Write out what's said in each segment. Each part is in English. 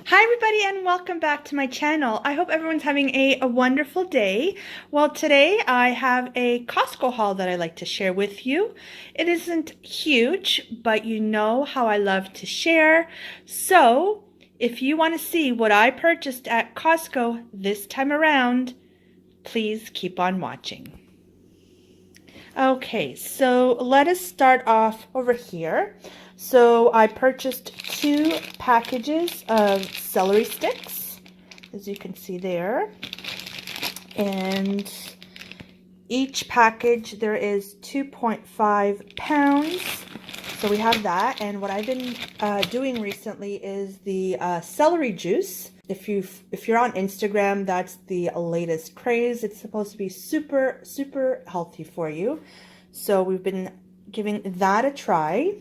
Hi everybody and welcome back to my channel. I hope everyone's having a wonderful day. Well, today I have a Costco haul that I like to share with you. It isn't huge, but you know how I love to share. So if you want to see what I purchased at Costco this time around, please keep on watching. Okay, so let us start off over here. So I purchased 2 packages of celery sticks, as you can see there. And each package there is 2.5 pounds. So we have that. And what I've been doing recently is the celery juice. If you're on Instagram, that's the latest craze. It's supposed to be super, super healthy for you. So we've been giving that a try.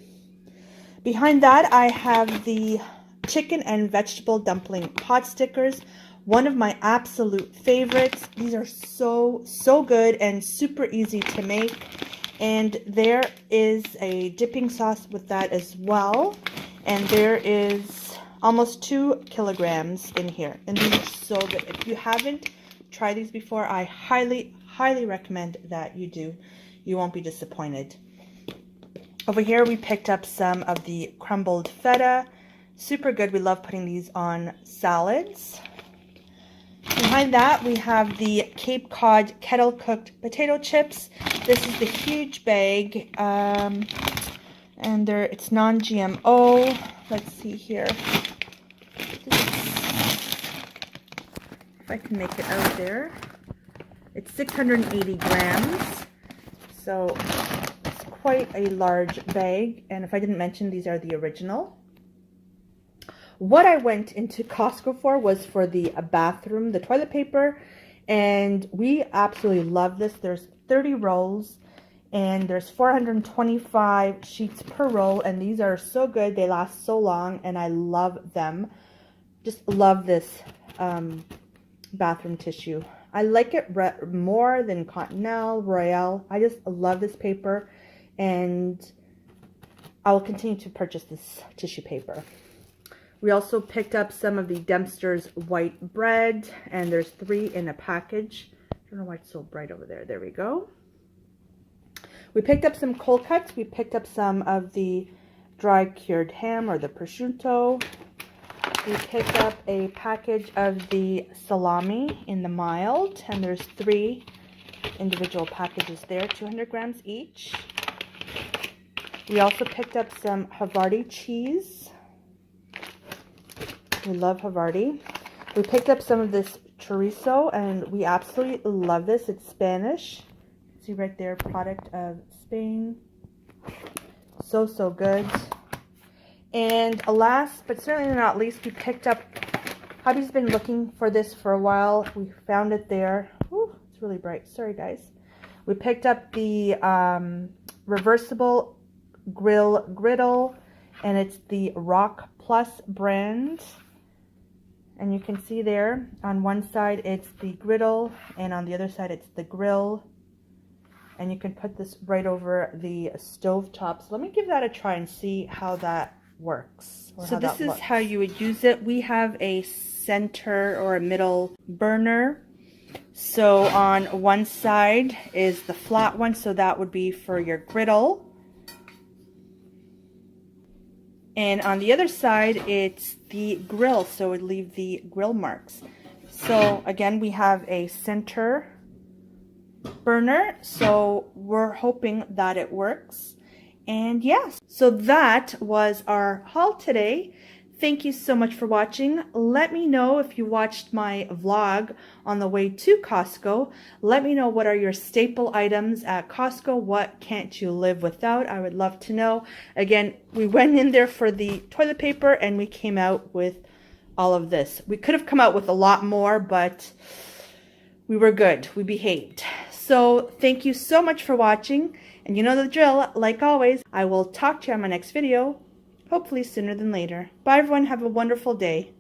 Behind that, I have the chicken and vegetable dumpling pot stickers. One of my absolute favorites. These are so good and super easy to make. And there is a dipping sauce with that as well. And there is almost 2 kilograms in here. And these are so good. If you haven't tried these before, I highly recommend that you do. You won't be disappointed. Over here, we picked up some of the crumbled feta. Super good. We love putting these on salads. Behind that, we have the Cape Cod kettle cooked potato chips. This is the huge bag, and it's non-GMO. Let's see here. If I can make it out there. It's 680 grams. So it's quite a large bag. And if I didn't mention, these are the original. What I went into Costco for was for the bathroom, the toilet paper. And we absolutely love this. There's 30 rolls and there's 425 sheets per roll. And these are so good. They last so long and I love them. Just love this bathroom tissue. I like it more than Cottonelle, Royale. I just love this paper and I will continue to purchase this tissue paper. We also picked up some of the Dempster's white bread and there's 3 in a package. I don't know why it's so bright over there. There we go. We picked up some cold cuts. We picked up some of the dry cured ham or the prosciutto. We picked up a package of the salami in the mild, and there's 3 individual packages there, 200 grams each. We also picked up some Havarti cheese. We love Havarti. We picked up some of this chorizo, and we absolutely love this. It's Spanish. See right there, product of Spain. So good. And last, but certainly not least, we picked up, hubby's been looking for this for a while. We found it there. Ooh, it's really bright. Sorry, guys. We picked up the Reversible Grill, and it's the Rock Plus brand. And you can see there, on one side it's the griddle, and on the other side it's the grill. And you can put this right over the stove top. So let me give that a try and see how that works. So this is how you would use it. We have a center or a middle burner. So on one side is the flat one, so that would be for your griddle. And on the other side, it's the grill, so it would leave the grill marks. So again, we have a center burner, so we're hoping that it works. And yes, so that was our haul today. Thank you so much for watching. Let me know if you watched my vlog on the way to Costco. Let me know what are your staple items at Costco. What can't you live without? I would love to know. Again, we went in there for the toilet paper and we came out with all of this. We could have come out with a lot more, but we were good. We behaved. So thank you so much for watching. And you know the drill. Like always, I will talk to you on my next video. Hopefully sooner than later. Bye everyone. Have a wonderful day.